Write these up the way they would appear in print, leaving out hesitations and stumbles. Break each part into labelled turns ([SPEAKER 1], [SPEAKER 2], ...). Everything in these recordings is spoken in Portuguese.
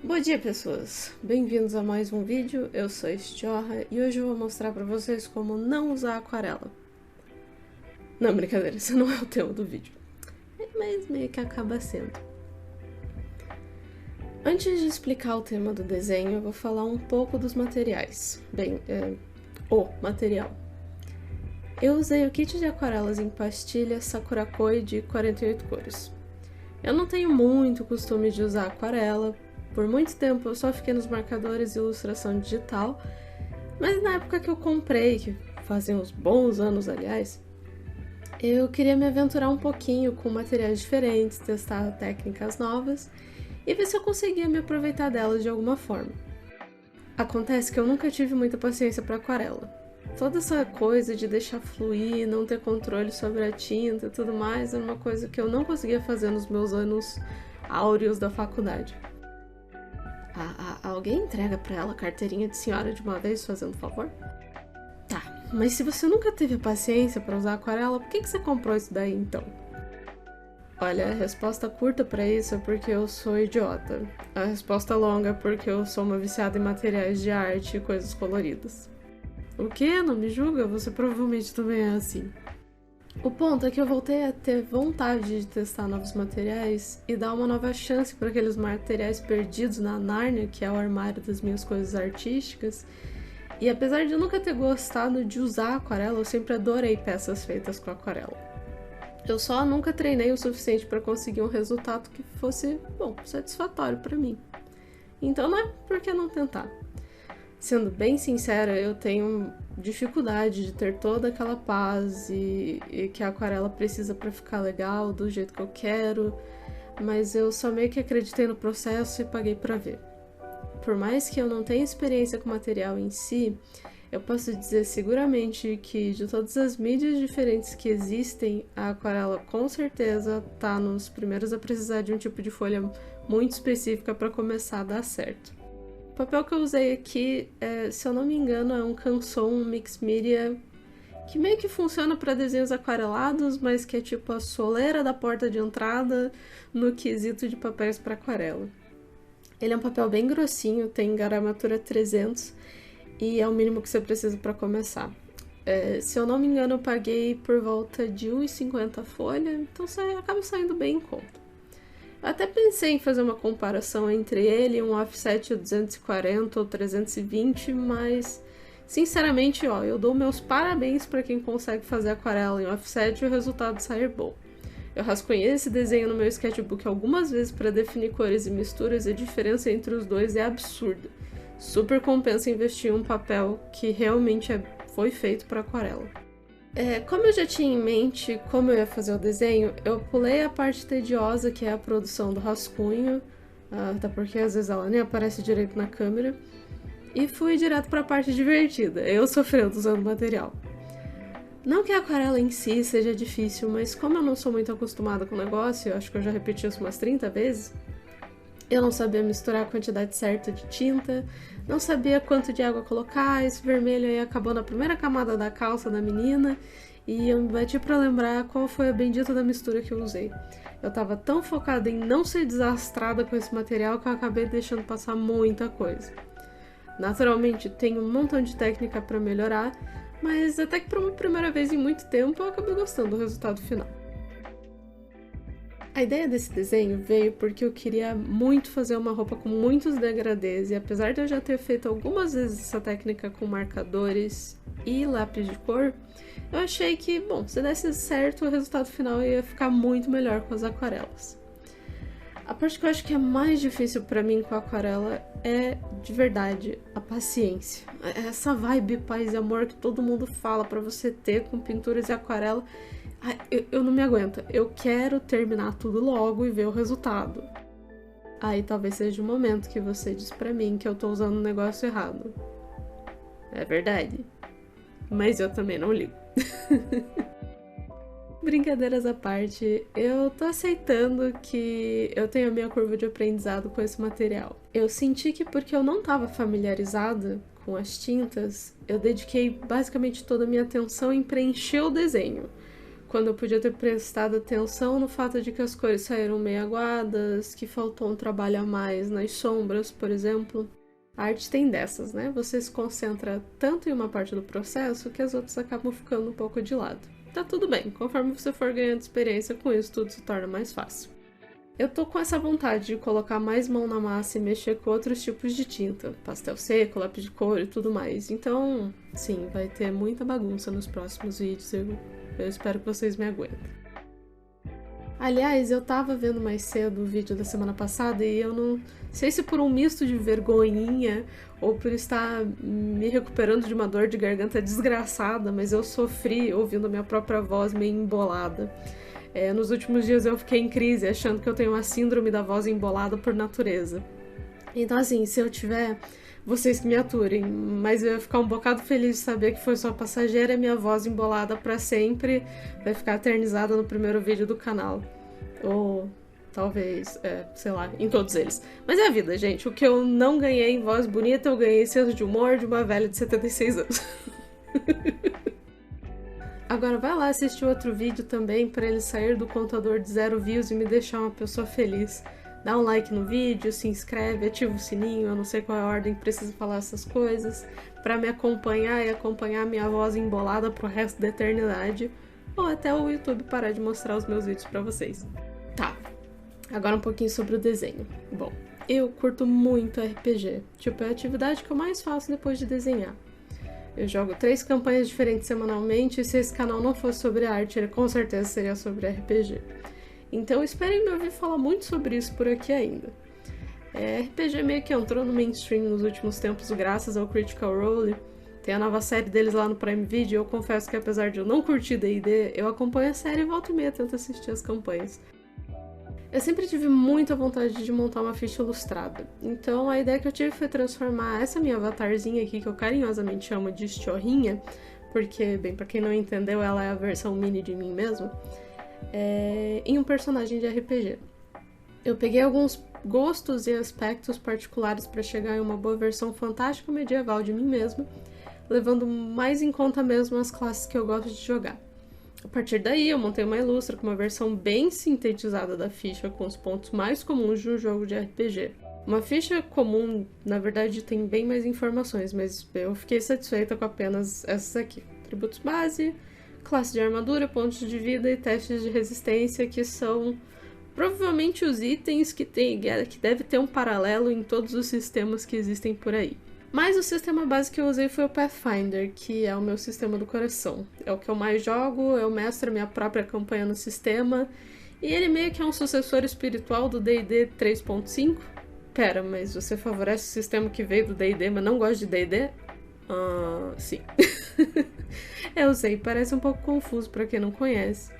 [SPEAKER 1] Bom dia, pessoas! Bem-vindos a mais um vídeo, eu sou a Stiorra e hoje eu vou mostrar pra vocês como não usar aquarela. Não, brincadeira, esse não é o tema do vídeo, mas meio que acaba sendo. Antes de explicar o tema do desenho, eu vou falar um pouco dos materiais. Bem, o material. Eu usei o kit de aquarelas em pastilha Sakura Koi de 48 cores. Eu não tenho muito costume de usar aquarela. Por muito tempo eu só fiquei nos marcadores e ilustração digital, mas na época que eu comprei, que fazem uns bons anos aliás, eu queria me aventurar um pouquinho com materiais diferentes, testar técnicas novas e ver se eu conseguia me aproveitar delas de alguma forma. Acontece que eu nunca tive muita paciência para aquarela. Toda essa coisa de deixar fluir, não ter controle sobre a tinta e tudo mais era uma coisa que eu não conseguia fazer nos meus anos áureos da faculdade. Alguém entrega pra ela a carteirinha de senhora de uma vez, fazendo favor? Tá, mas se você nunca teve paciência pra usar aquarela, por que você comprou isso daí então? Olha, a resposta curta pra isso é porque eu sou idiota. A resposta longa é porque eu sou uma viciada em materiais de arte e coisas coloridas. O quê? Não me julga? Você provavelmente também é assim. O ponto é que eu voltei a ter vontade de testar novos materiais e dar uma nova chance para aqueles materiais perdidos na Nárnia, que é o armário das minhas coisas artísticas. E apesar de eu nunca ter gostado de usar aquarela, eu sempre adorei peças feitas com aquarela. Eu só nunca treinei o suficiente para conseguir um resultado que fosse, bom, satisfatório para mim. Então, né, por que não tentar? Sendo bem sincera, eu tenho dificuldade de ter toda aquela paz e que a aquarela precisa para ficar legal, do jeito que eu quero, mas eu só meio que acreditei no processo e paguei para ver. Por mais que eu não tenha experiência com o material em si, eu posso dizer seguramente que de todas as mídias diferentes que existem, a aquarela com certeza tá nos primeiros a precisar de um tipo de folha muito específica para começar a dar certo. O papel que eu usei aqui, se eu não me engano, é um Canson Mix Media, que meio que funciona para desenhos aquarelados, mas que é tipo a soleira da porta de entrada no quesito de papéis para aquarela. Ele é um papel bem grossinho, tem gramatura 300 e é o mínimo que você precisa para começar. Se eu não me engano, eu paguei por volta de R$1,50 a folha, então acaba saindo bem em conta. Eu até pensei em fazer uma comparação entre ele e um offset 240 ou 320, mas sinceramente, eu dou meus parabéns para quem consegue fazer aquarela em offset e o resultado sair bom. Eu rascunhei esse desenho no meu sketchbook algumas vezes para definir cores e misturas e a diferença entre os dois é absurda. Super compensa investir em um papel que realmente foi feito para aquarela. Como eu já tinha em mente como eu ia fazer o desenho, eu pulei a parte tediosa, que é a produção do rascunho, até porque às vezes ela nem aparece direito na câmera, e fui direto para a parte divertida, eu sofrendo usando o material. Não que a aquarela em si seja difícil, mas como eu não sou muito acostumada com o negócio, eu acho que eu já repeti isso umas 30 vezes, eu não sabia misturar a quantidade certa de tinta, não sabia quanto de água colocar, esse vermelho aí acabou na primeira camada da calça da menina, e eu me bati pra lembrar qual foi a bendita da mistura que eu usei. Eu tava tão focada em não ser desastrada com esse material que eu acabei deixando passar muita coisa. Naturalmente, tem um montão de técnica pra melhorar, mas até que por uma primeira vez em muito tempo eu acabei gostando do resultado final. A ideia desse desenho veio porque eu queria muito fazer uma roupa com muitos degradês e apesar de eu já ter feito algumas vezes essa técnica com marcadores e lápis de cor, eu achei que, bom, se desse certo o resultado final ia ficar muito melhor com as aquarelas. A parte que eu acho que é mais difícil pra mim com a aquarela é, de verdade, a paciência. Essa vibe paz e amor que todo mundo fala pra você ter com pinturas e aquarela. Eu não me aguento, eu quero terminar tudo logo e ver o resultado. Aí talvez seja o momento que você diz pra mim que eu tô usando o negócio errado. É verdade. Mas eu também não ligo. Brincadeiras à parte, eu tô aceitando que eu tenho a minha curva de aprendizado com esse material. Eu senti que porque eu não tava familiarizada com as tintas, eu dediquei basicamente toda a minha atenção em preencher o desenho. quando eu podia ter prestado atenção no fato de que as cores saíram meio aguadas, que faltou um trabalho a mais nas sombras, por exemplo. A arte tem dessas, né? Você se concentra tanto em uma parte do processo que as outras acabam ficando um pouco de lado. Tá tudo bem, conforme você for ganhando experiência com isso, tudo se torna mais fácil. Eu tô com essa vontade de colocar mais mão na massa e mexer com outros tipos de tinta, pastel seco, lápis de cor e tudo mais. Então, sim, vai ter muita bagunça nos próximos vídeos, eu espero que vocês me aguentem. Aliás, eu tava vendo mais cedo o vídeo da semana passada e eu não sei se por um misto de vergonhinha ou por estar me recuperando de uma dor de garganta desgraçada, mas eu sofri ouvindo a minha própria voz meio embolada. Nos últimos dias eu fiquei em crise, achando que eu tenho uma síndrome da voz embolada por natureza. Então, assim, se eu tiver, vocês que me aturem, mas eu ia ficar um bocado feliz de saber que foi só passageira e minha voz embolada pra sempre vai ficar eternizada no primeiro vídeo do canal. Ou talvez, sei lá, em todos eles. Mas é a vida, gente. O que eu não ganhei em voz bonita, eu ganhei senso de humor de uma velha de 76 anos. Agora vai lá assistir outro vídeo também pra ele sair do contador de 0 views e me deixar uma pessoa feliz. Dá um like no vídeo, se inscreve, ativa o sininho, eu não sei qual é a ordem que precisa falar essas coisas, pra me acompanhar e acompanhar minha voz embolada pro resto da eternidade, ou até o YouTube parar de mostrar os meus vídeos pra vocês. Tá, agora um pouquinho sobre o desenho. Bom, eu curto muito RPG, tipo, é a atividade que eu mais faço depois de desenhar. Eu jogo 3 campanhas diferentes semanalmente, e se esse canal não fosse sobre arte, ele com certeza seria sobre RPG. Então esperem me ouvir falar muito sobre isso por aqui ainda. RPG meio que entrou no mainstream nos últimos tempos graças ao Critical Role. Tem a nova série deles lá no Prime Video e eu confesso que apesar de eu não curtir D&D, eu acompanho a série e volta e meia tento assistir as campanhas. Eu sempre tive muita vontade de montar uma ficha ilustrada, então a ideia que eu tive foi transformar essa minha avatarzinha aqui, que eu carinhosamente chamo de Chorrinha, porque, bem, pra quem não entendeu, ela é a versão mini de mim mesmo, em um personagem de RPG. Eu peguei alguns gostos e aspectos particulares para chegar em uma boa versão fantástica medieval de mim mesma, levando mais em conta mesmo as classes que eu gosto de jogar. A partir daí, eu montei uma ilustra com uma versão bem sintetizada da ficha, com os pontos mais comuns de um jogo de RPG. Uma ficha comum, na verdade, tem bem mais informações, mas eu fiquei satisfeita com apenas essas aqui. Atributos base, classe de armadura, pontos de vida e testes de resistência, que são provavelmente os itens que deve ter um paralelo em todos os sistemas que existem por aí. Mas o sistema base que eu usei foi o Pathfinder, que é o meu sistema do coração. É o que eu mais jogo, eu mestro a minha própria campanha no sistema, e ele meio que é um sucessor espiritual do D&D 3.5. Pera, mas você favorece o sistema que veio do D&D, mas não gosta de D&D? Sim. Eu sei, parece um pouco confuso pra quem não conhece.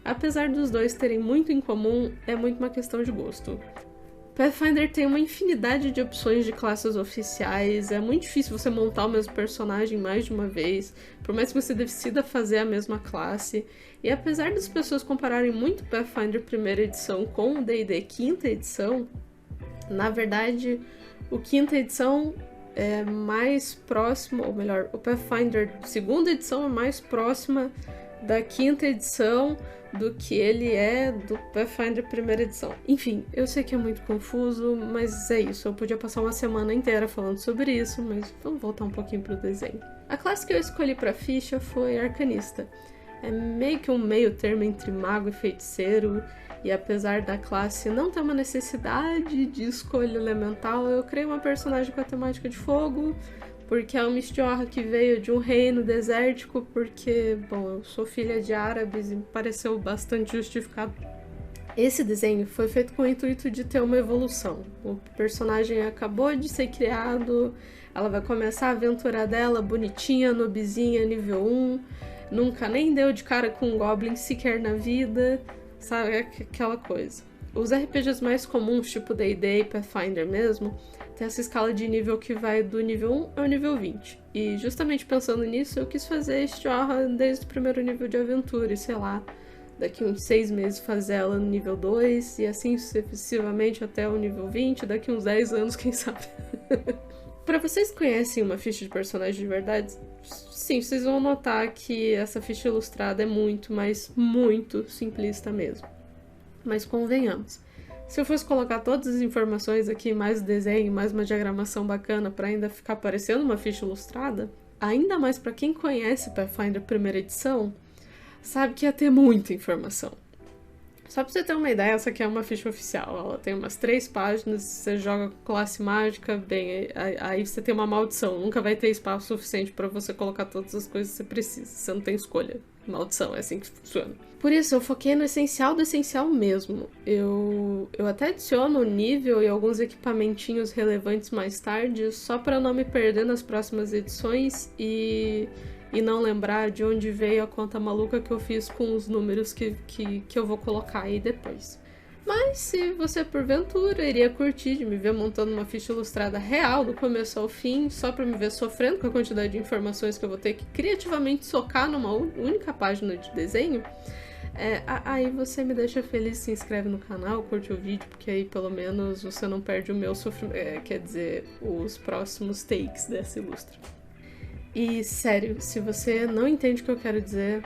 [SPEAKER 1] Apesar dos dois terem muito em comum, é muito uma questão de gosto. Pathfinder tem uma infinidade de opções de classes oficiais, é muito difícil você montar o mesmo personagem mais de uma vez, por mais que você decida fazer a mesma classe, e apesar das pessoas compararem muito Pathfinder primeira edição com o D&D quinta edição, na verdade, o quinta edição é mais próximo, ou melhor, o Pathfinder segunda edição é mais próxima da quinta edição do que ele é do Pathfinder primeira edição. Enfim, eu sei que é muito confuso, mas é isso. Eu podia passar uma semana inteira falando sobre isso, mas vamos voltar um pouquinho pro desenho. A classe que eu escolhi pra ficha foi Arcanista. É meio que um meio termo entre mago e feiticeiro, e apesar da classe não ter uma necessidade de escolha elemental, eu criei uma personagem com a temática de fogo, porque é uma Misthiorra que veio de um reino desértico, porque, bom, eu sou filha de árabes e me pareceu bastante justificado. Esse desenho foi feito com o intuito de ter uma evolução. O personagem acabou de ser criado, ela vai começar a aventura dela bonitinha, nobizinha, nível 1, nunca nem deu de cara com um goblin sequer na vida, sabe, aquela coisa. Os RPGs mais comuns, tipo D&D e Pathfinder mesmo, tem essa escala de nível que vai do nível 1 ao nível 20. E justamente pensando nisso, eu quis fazer Misthiorra desde o primeiro nível de aventura, e sei lá, daqui uns 6 meses fazer ela no nível 2, e assim sucessivamente até o nível 20, daqui uns 10 anos, quem sabe. Pra vocês que conhecem uma ficha de personagem de verdade, sim, vocês vão notar que essa ficha ilustrada é muito, mas muito simplista mesmo. Mas convenhamos, se eu fosse colocar todas as informações aqui, mais o desenho, mais uma diagramação bacana para ainda ficar parecendo uma ficha ilustrada, ainda mais para quem conhece Pathfinder primeira edição, sabe que ia ter muita informação. Só pra você ter uma ideia, essa aqui é uma ficha oficial. Ela tem umas 3 páginas, você joga classe mágica, bem, aí você tem uma maldição. Nunca vai ter espaço suficiente pra você colocar todas as coisas que você precisa. Você não tem escolha. Maldição, é assim que funciona. Por isso, eu foquei no essencial do essencial mesmo. Eu até adiciono o nível e alguns equipamentinhos relevantes mais tarde, só pra não me perder nas próximas edições e não lembrar de onde veio a conta maluca que eu fiz com os números que eu vou colocar aí depois. Mas se você porventura iria curtir de me ver montando uma ficha ilustrada real do começo ao fim, só pra me ver sofrendo com a quantidade de informações que eu vou ter que criativamente socar numa única página de desenho, aí você me deixa feliz, se inscreve no canal, curte o vídeo, porque aí pelo menos você não perde o meu sofrimento, quer dizer, os próximos takes dessa ilustra. E, sério, se você não entende o que eu quero dizer,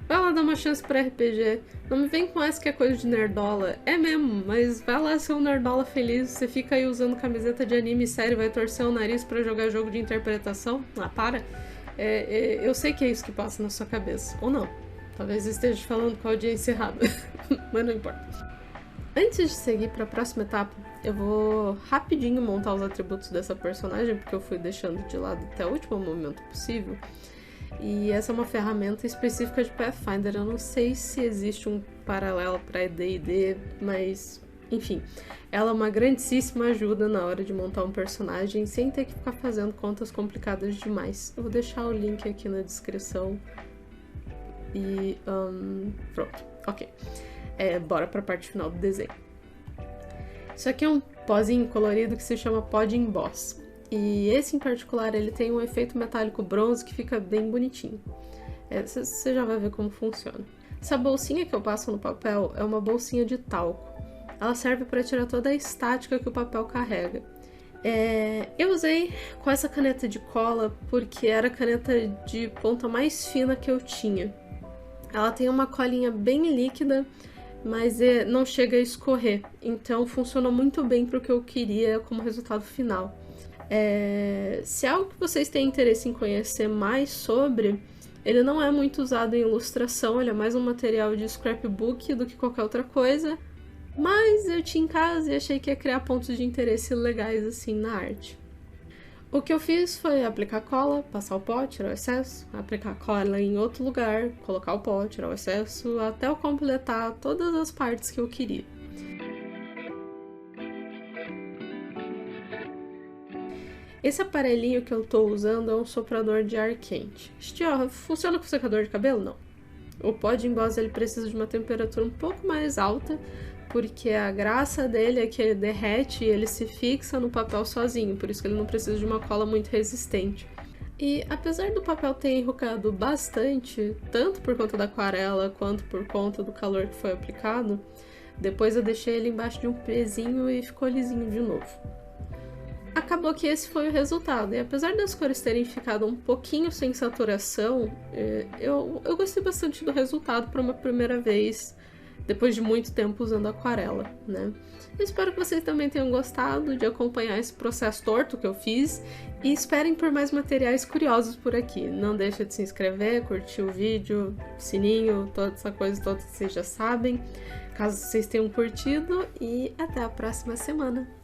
[SPEAKER 1] vai lá dar uma chance pra RPG. Não me vem com essa que é coisa de nerdola. É mesmo, mas vai lá ser um nerdola feliz. Você fica aí usando camiseta de anime sério, vai torcer o nariz pra jogar jogo de interpretação. Ah, para. Eu sei que é isso que passa na sua cabeça. Ou não. Talvez eu esteja falando com a audiência errada. Mas não importa. Antes de seguir para a próxima etapa, eu vou rapidinho montar os atributos dessa personagem, porque eu fui deixando de lado até o último momento possível. E essa é uma ferramenta específica de Pathfinder. Eu não sei se existe um paralelo para D&D, mas enfim, ela é uma grandíssima ajuda na hora de montar um personagem sem ter que ficar fazendo contas complicadas demais. Eu vou deixar o link aqui na descrição. E pronto, ok. Bora pra parte final do desenho. Isso aqui é um pozinho colorido que se chama Pod Emboss. E esse em particular, ele tem um efeito metálico bronze que fica bem bonitinho. Você já vai ver como funciona. Essa bolsinha que eu passo no papel é uma bolsinha de talco. Ela serve para tirar toda a estática que o papel carrega. Eu usei com essa caneta de cola porque era a caneta de ponta mais fina que eu tinha. Ela tem uma colinha bem líquida, mas não chega a escorrer, então funcionou muito bem para o que eu queria como resultado final. Se é algo que vocês têm interesse em conhecer mais sobre, ele não é muito usado em ilustração, ele é mais um material de scrapbook do que qualquer outra coisa, mas eu tinha em casa e achei que ia criar pontos de interesse legais assim na arte. O que eu fiz foi aplicar cola, passar o pó, tirar o excesso, aplicar cola em outro lugar, colocar o pó, tirar o excesso, até eu completar todas as partes que eu queria. Esse aparelhinho que eu estou usando é um soprador de ar quente. Funciona com secador de cabelo? Não. O Pod Emboss ele precisa de uma temperatura um pouco mais alta, porque a graça dele é que ele derrete e ele se fixa no papel sozinho, por isso que ele não precisa de uma cola muito resistente. E apesar do papel ter enrugado bastante, tanto por conta da aquarela quanto por conta do calor que foi aplicado, depois eu deixei ele embaixo de um pezinho e ficou lisinho de novo. Acabou que esse foi o resultado, e apesar das cores terem ficado um pouquinho sem saturação, eu gostei bastante do resultado para uma primeira vez, depois de muito tempo usando aquarela, né? Eu espero que vocês também tenham gostado de acompanhar esse processo torto que eu fiz e esperem por mais materiais curiosos por aqui. Não deixa de se inscrever, curtir o vídeo, sininho, toda essa coisa toda que vocês já sabem, caso vocês tenham curtido, e até a próxima semana!